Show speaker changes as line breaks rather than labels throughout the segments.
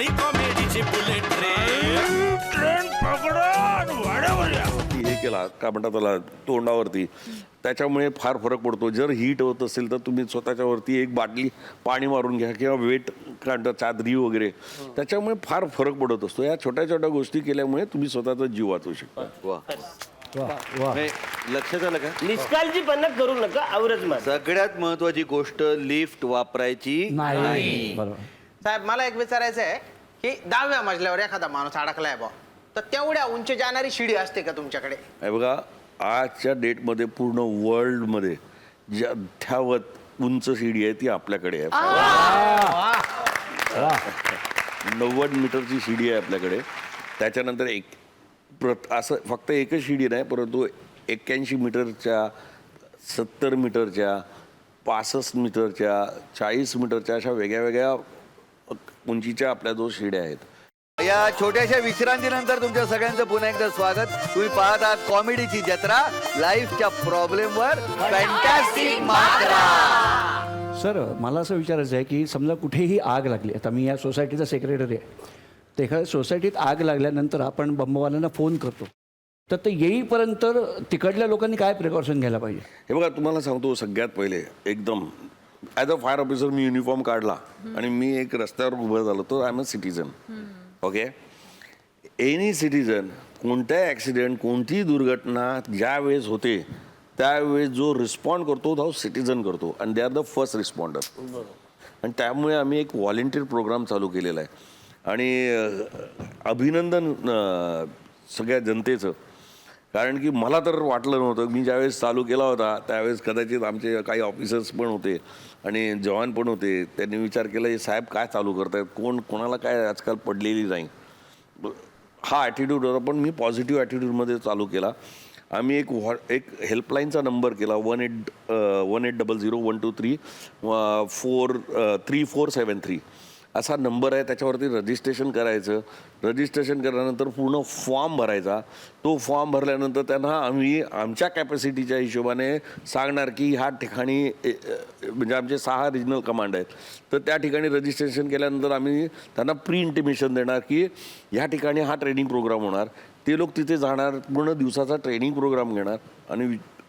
निघाली कॉमेडीची bullet train पकडा वाड्यावर या.
हे केला काय म्हणतात त्याला तोंडावरती, त्याच्यामुळे फार फरक पडतो. जर हीट होत असेल तर तुम्ही स्वतःच्यावरती एक बाटली पाणी मारून घ्या किंवा वेट काढता चादरी वगैरे, त्याच्यामुळे फार फरक पडत असतो. या छोट्या छोट्या गोष्टी केल्यामुळे तुम्ही स्वतःचा जीव वाचवू शकता.
लक्षात आलं का?
निष्काळजीपणा करू नका, आवरच मार.
सगळ्यात महत्वाची गोष्ट लिफ्ट वापरायची नाही.
साहेब मला एक विचारायचं आहे की 10व्या मजल्यावर एखादा माणूस अडकलाय बा, तर तेवढ्या उंच जाणारी शिडी असते का तुमच्याकडे?
हे बघा, आजच्या डेटमध्ये पूर्ण वर्ल्डमध्ये अद्यावत उंच शिडी आहे ती आपल्याकडे आहे. 90 मीटरची शिडी आहे आपल्याकडे. त्याच्यानंतर असं फक्त एकच शिडी नाही, परंतु 81 मीटरच्या, 70 मीटरच्या, 65 मीटरच्या, 40 मीटरच्या अशा वेगळ्या वेगळ्या उंचीच्या आपल्या जो शिड्या आहेत.
या छोट्याशा विश्रांतीनंतर तुमच्या सगळ्यांचं पुन्हा एकदा स्वागत. तुम्ही पाहत आहात कॉमेडीची जत्रा, लाईफच्या प्रॉब्लेमवर फॅन्टॅस्टिक मात्रा.
सर, मला असं विचारायचं आहे की समजा कुठेही आग लागली, आता मी या सोसायटीचा सेक्रेटरी आहे, तर एखाद्या सोसायटीत आग लागल्यानंतर आपण बंबवाल्यांना फोन करतो, तर ते येईपर्यंत तिकडल्या लोकांनी काय प्रिकॉशन घ्यायला पाहिजे?
हे बघा, तुम्हाला सांगतो सगळ्यात पहिले एकदम as a fire officer me uniform काढला आणि मी एक रस्त्यावर उभं झालो, तर I am a citizen. Okay, any citizen कोणत्याही ॲक्सिडेंट, कोणतीही दुर्घटना ज्या वेळेस होते त्यावेळेस जो रिस्पॉन्ड करतो तो सिटीजन करतो, आणि they are the first responder. आणि त्यामुळे आम्ही एक व्हॉलेंटिअर प्रोग्राम चालू केलेला आहे. आणि अभिनंदन सगळ्या जनतेचं, कारण की मला तर वाटलं नव्हतं. मी ज्यावेळेस चालू केला होता त्यावेळेस कदाचित आमचे काही ऑफिसर्स पण होते आणि जवान पण होते. त्यांनी विचार केला, हे साहेब काय चालू करतायत, कोणाला काय आजकाल पडलेली नाही, हा ॲटिट्यूड होता. पण मी पॉझिटिव्ह ॲटिट्यूडमध्ये चालू केला. आम्ही एक हेल्पलाईनचा नंबर केला, 1800-123-3473 असा नंबर आहे. त्याच्यावरती रजिस्ट्रेशन करायचं. रजिस्ट्रेशन केल्यानंतर पूर्ण फॉर्म भरायचा. तो फॉर्म भरल्यानंतर त्यांना आम्ही आमच्या कॅपॅसिटीच्या हिशोबाने सांगणार की ह्या ठिकाणी, म्हणजे आमचे 6 रिजनल कमांड आहेत, तर त्या ठिकाणी रजिस्ट्रेशन केल्यानंतर आम्ही त्यांना प्री इंटिमेशन देणार की ह्या ठिकाणी हा ट्रेनिंग प्रोग्राम होणार. ते लोक तिथे जाणार, पूर्ण दिवसाचा ट्रेनिंग प्रोग्राम घेणार.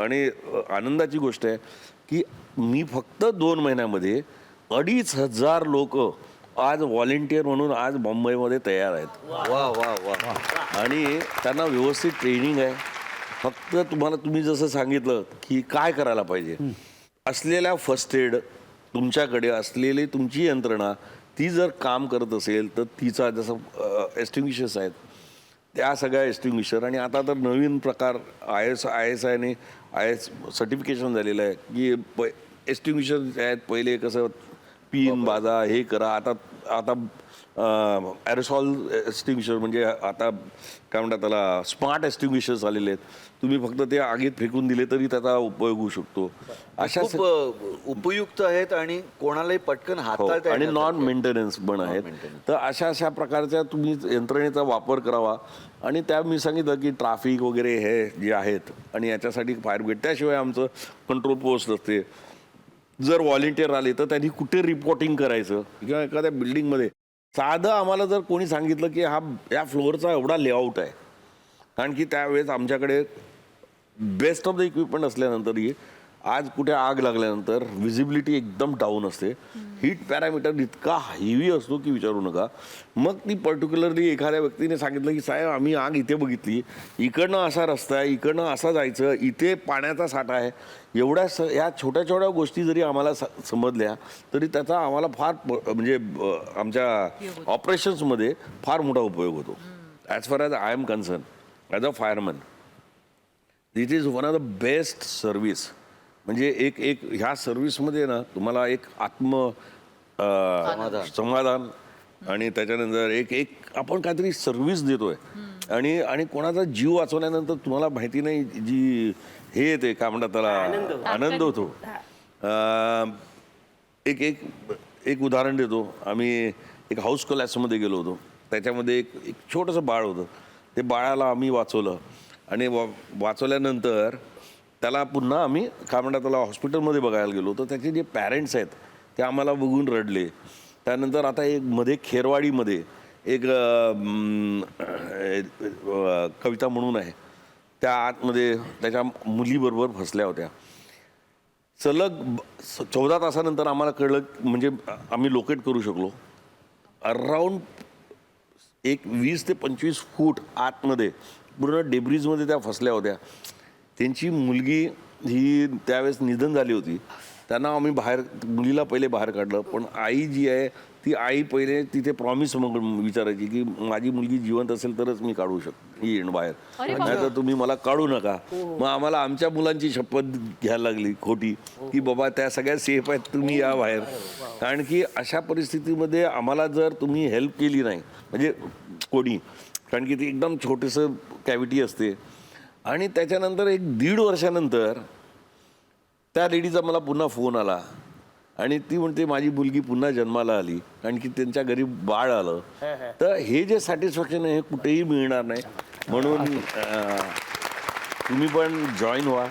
आणि आनंदाची गोष्ट आहे की मी फक्त 2 महिन्यामध्ये 2,500 लोक आज व्हॉलेंटिअर म्हणून आज मुंबईमध्ये तयार आहेत.
वा वा वा.
आणि त्यांना व्यवस्थित ट्रेनिंग आहे. फक्त तुम्ही जसं सांगितलं की काय करायला पाहिजे, असलेल्या फर्स्ट एड तुमच्याकडे असलेली तुमची यंत्रणा ती जर काम करत असेल तर तिचा, जसं एस्टिंग्विशर्स आहेत त्या सगळ्या एस्टिंग्विशर, आणि आता तर नवीन प्रकार ISIने सर्टिफिकेशन झालेलं आहे की एस्टिंग्विशर आहेत. पहिले कसं पिन बाजा हे करा, आता ॲरोसॉल एक्स्टिंग्विशर, म्हणजे आता काय म्हणतात त्याला स्मार्ट एक्स्टिंग्विशर्स आलेले आहेत. तुम्ही फक्त ते आगीत फेकून दिले तरी त्याचा उपयोग होऊ शकतो. अशा
खूप उपयुक्त आहेत आणि कोणालाही पटकन हाताळता
आणि नॉन मेंटेनन्स पण आहेत. तर अशा प्रकारच्या तुम्ही यंत्रणेचा वापर करावा. आणि त्या मी सांगितलं की ट्रॅफिक वगैरे हे जे आहेत, आणि याच्यासाठी फायर ब्रिगेड, त्याशिवाय आमचं कंट्रोल पोस्ट असते. जर व्हॉलेंटिअर आले तर त्यांनी कुठे रिपोर्टिंग करायचं, किंवा एखाद्या बिल्डिंगमध्ये साधं आम्हाला जर कोणी सांगितलं की या फ्लोअरचा एवढा लेआउट आहे, कारण की त्यावेळेस आमच्याकडे बेस्ट ऑफ द इक्विपमेंट असल्यानंतरही आज कुठे आग लागल्यानंतर व्हिजिबिलिटी एकदम डाऊन असते. हीट पॅरामीटर इतका हेवी असतो की विचारू नका. मग ती पर्टिक्युलरली एखाद्या व्यक्तीने सांगितलं की साहेब आम्ही आग इथे बघितली, इकडनं असा रस्ता आहे, इकडनं असं जायचं, इथे पाण्याचा साठा आहे, एवढ्या या छोट्या छोट्या गोष्टी जरी आम्हाला समजल्या तरी त्याचा आम्हाला फार म्हणजे आमच्या ऑपरेशन्समध्ये फार मोठा उपयोग होतो. As far as I am concern as a fireman, this is one of the best service. म्हणजे एक ह्या सर्व्हिसमध्ये ना तुम्हाला एक समाधान, आणि त्याच्यानंतर एक आपण काहीतरी सर्व्हिस देतोय, आणि कोणाचा जीव वाचवल्यानंतर तुम्हाला माहिती नाही जी हे येते, काय म्हणतात त्याला, आनंद होतो. एक उदाहरण देतो. आम्ही एक हाऊस कोलॅप्समध्ये गेलो होतो. त्याच्यामध्ये एक छोटंसं बाळ होतं. ते बाळाला आम्ही वाचवलं, आणि वाचवल्यानंतर त्याला पुन्हा आम्ही काय म्हणतात त्याला हॉस्पिटलमध्ये बघायला गेलो. तर त्याचे जे पॅरेंट्स आहेत ते आम्हाला बघून रडले. त्यानंतर आता एक मध्ये खेरवाडीमध्ये एक कविता म्हणून आहे, त्या आतमध्ये त्याच्या मुलीबरोबर फसल्या होत्या. सलग 14 तासानंतर आम्हाला कळलं, म्हणजे आम्ही लोकेट करू शकलो. अराऊंड एक 20 ते 25 फूट आतमध्ये पूर्ण डेब्रीजमध्ये त्या फसल्या होत्या. त्यांची मुलगी ही त्यावेळेस निधन झाली होती. त्यांना आम्ही मुलीला पहिले बाहेर काढलं, पण आई जी आहे ती आई पहिले तिथे प्रॉमिस मग विचारायची की माझी मुलगी जिवंत असेल तरच मी काढू येईन बाहेर, नाही तर तुम्ही मला काढू नका. मग आम्हाला आमच्या मुलांची शपथ घ्यायला लागली खोटी की बाबा त्या सगळ्या सेफ आहेत, तुम्ही या बाहेर. कारण की अशा परिस्थितीमध्ये आम्हाला जर तुम्ही हेल्प केली नाही, म्हणजे कोणी, कारण की ती एकदम छोटंसं कॅव्हिटी असते. आणि त्याच्यानंतर एक 1.5 वर्षानंतर त्या लेडीचा मला पुन्हा फोन आला आणि ती म्हणते माझी मुलगी पुन्हा जन्माला आली, कारण की त्यांच्या घरी बाळ आलं. तर हे जे सॅटिस्फॅक्शन आहे हे कुठेही मिळणार नाही. म्हणून तुम्ही पण जॉईन व्हा.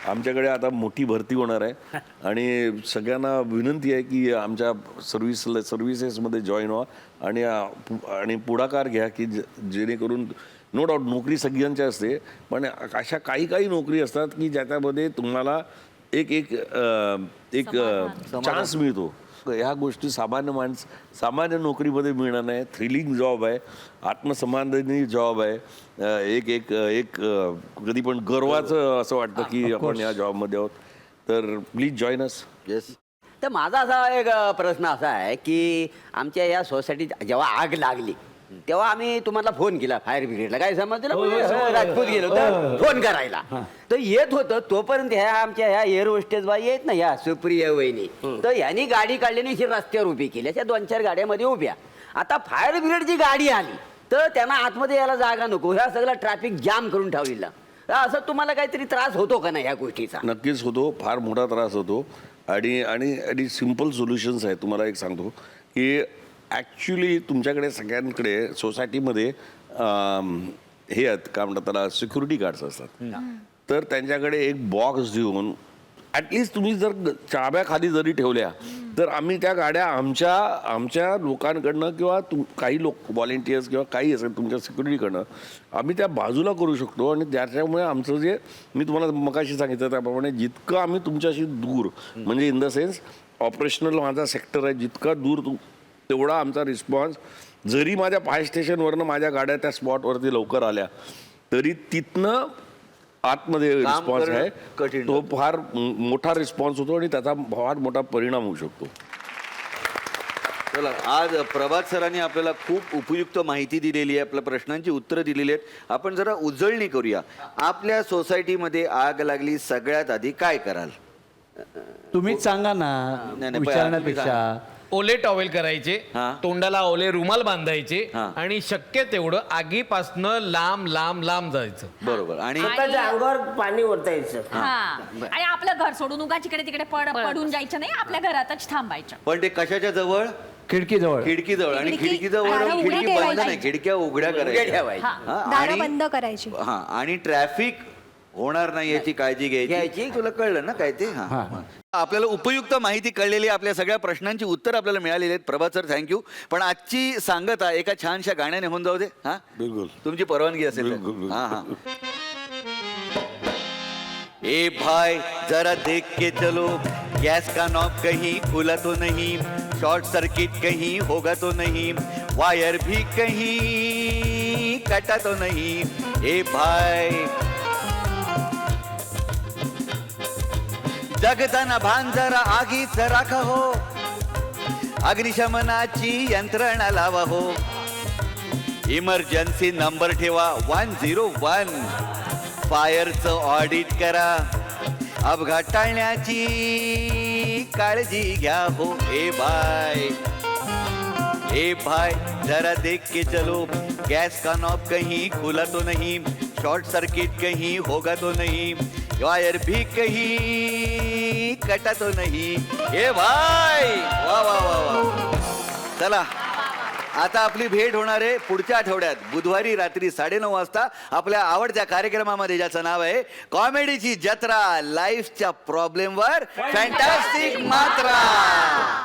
आमच्याकडे आता मोठी भरती होणार आहे आणि सगळ्यांना विनंती आहे की आमच्या सर्व्हिसेसमध्ये जॉईन व्हा आणि पुढाकार घ्या की जेणेकरून, नो डाऊट नोकरी सगळ्यांच्या असते, पण अशा काही नोकरी असतात की ज्याच्यामध्ये तुम्हाला एक चान्स मिळतो. ह्या गोष्टी सामान्य नोकरीमध्ये मिळणार नाही. थ्रिलिंग जॉब आहे, आत्मसमाधानी जॉब आहे, एक कधी पण गर्वाचं असं वाटतं की आपण या जॉबमध्ये आहोत. तर प्लीज जॉईन अस.
येस.
तर माझा असा एक प्रश्न असा आहे की आमच्या या सोसायटीत जेव्हा आग लागली तेव्हा आम्ही तुम्हाला फोन केला फायर ब्रिगेडला, काय समजलं, राजपूत गेलो तर फोन करायला. तर येत होतं तोपर्यंत ह्या आमच्या ह्या एअर होस्टेस बाई येत ना, या सुप्रिया वहिनी, तर यांनी गाडी काढल्याने रस्त्यावर उभी केली. त्या 2-4 गाड्यामध्ये उभ्या. आता फायर ब्रिगेडची गाडी आली तर त्यांना आतमध्ये यायला जागा नको, ह्या सगळा ट्रॅफिक जाम करून ठेवलेला. असं तुम्हाला काहीतरी त्रास होतो का नाही ह्या गोष्टीचा?
नक्कीच होतो, फार मोठा त्रास होतो. आणि सिम्पल सोल्युशन्स आहे. तुम्हाला एक सांगतो की ॲक्च्युली तुमच्याकडे सगळ्यांकडे सोसायटीमध्ये हे आहेत, काय म्हणतात त्याला, सिक्युरिटी गार्ड्स असतात. तर त्यांच्याकडे एक बॉक्स देऊन ॲटलिस्ट तुम्ही जर चाब्या खाली जरी ठेवल्या तर आम्ही त्या गाड्या आमच्या लोकांकडनं किंवा काही लोक व्हॉलेंटियर्स किंवा काही असेल तुमच्या सिक्युरिटीकडनं आम्ही त्या बाजूला करू शकतो. आणि त्याच्यामुळे आमचं जे मी तुम्हाला मगाशी सांगितलं त्याप्रमाणे जितकं आम्ही तुमच्याशी दूर, म्हणजे इन द सेन्स ऑपरेशनल माझा सेक्टर आहे, जितका दूर तेवढा आमचा रिस्पॉन्स. जरी माझ्या फायर स्टेशनवरनं माझ्या गाड्या त्या स्पॉटवरती लवकर आल्या तरी तिथनं आतमध्ये रिस्पॉन्स आहे, तो फार मोठा रिस्पॉन्स होतो आणि त्याचा फार मोठा परिणाम होऊ शकतो.
चला, आज प्रभात सरांनी आपल्याला खूप उपयुक्त माहिती दिलेली आहे, आपल्या प्रश्नांची उत्तरं दिलेली आहेत. आपण जरा उजळणी करूया. आपल्या सोसायटीमध्ये आग लागली, सगळ्यात आधी काय कराल?
तुम्हीच सांगा ना,
नाही,
विचारण्यापेक्षा.
ओले टॉवेल करायचे,
हा.
तोंडाला ओले रुमाल बांधायचे
हा.
आणि शक्य तेवढं आगीपासनं लांब लांब लांब जायचं.
बरोबर. आणि
स्वतःच्या अंगावर पाणी ओतायचं.
हा आणि आपलं घर सोडून उगा जिकडे तिकडे पडून जायचं नाही, आपल्या घरातच थांबायचं.
पण ते कशाच्या जवळ?
खिडकीजवळ.
खिडकीजवळ. आणि
खिडकी
खिडकीजवळ
उघड्या
खिडकी बंद
ठेवायची.
नाही, खिडक्या उघड्या
उघड्या
करायच्या.
ठेवायच्या.
हा,
दारं
आणि-
बंद करायची.
हा, आणि ट्रॅफिक होणार नाही याची काळजी घ्यायची. तुला कळलं ना काय ते? हा. आपल्याला उपयुक्त माहिती कळलेली, आपल्या सगळ्या प्रश्नांची उत्तर आपल्याला मिळालेली आहेत. प्रभात सर, थँक्यू. पण आजची सांगता एका छानशा गाण्याने होऊन जाऊ दे. हा,
बिलकुल.
तुमची परवानगी असेल तर.
बिलकुल.
हा हा. ए भाई जरा देख के चलो, गैस का नॉब कहीं खुला तो नहीं, शॉर्ट सर्किट कहीं होगा तो नहीं, वायर भी कहीं कटा तो नहीं. ए भाई जगताना भान जरा आगीच राखा हो, अग्निशमनाची यंत्रणा लावा हो, इमर्जन्सी नंबर ठेवा 101, फायरचं ऑडिट करा, अपघात टाळण्याची काळजी घ्या हो. ए भाई जरा देख के चलो, गैस का नॉब कहीं खुला तो नहीं, शॉर्ट सर्किट कहीं होगा तो नहीं, वायर भी कहीं कटा तो नहीं. ए भाई वा वा वा वा. चला, आता आपली भेट होणार आहे पुढच्या आठवड्यात बुधवारी रात्री 9:30 वाजता आपल्या आवडत्या कार्यक्रमामध्ये, ज्याचं नाव आहे कॉमेडीची जत्रा, लाईफच्या प्रॉब्लेमवर फॅन्टॅस्टिक मात्रा.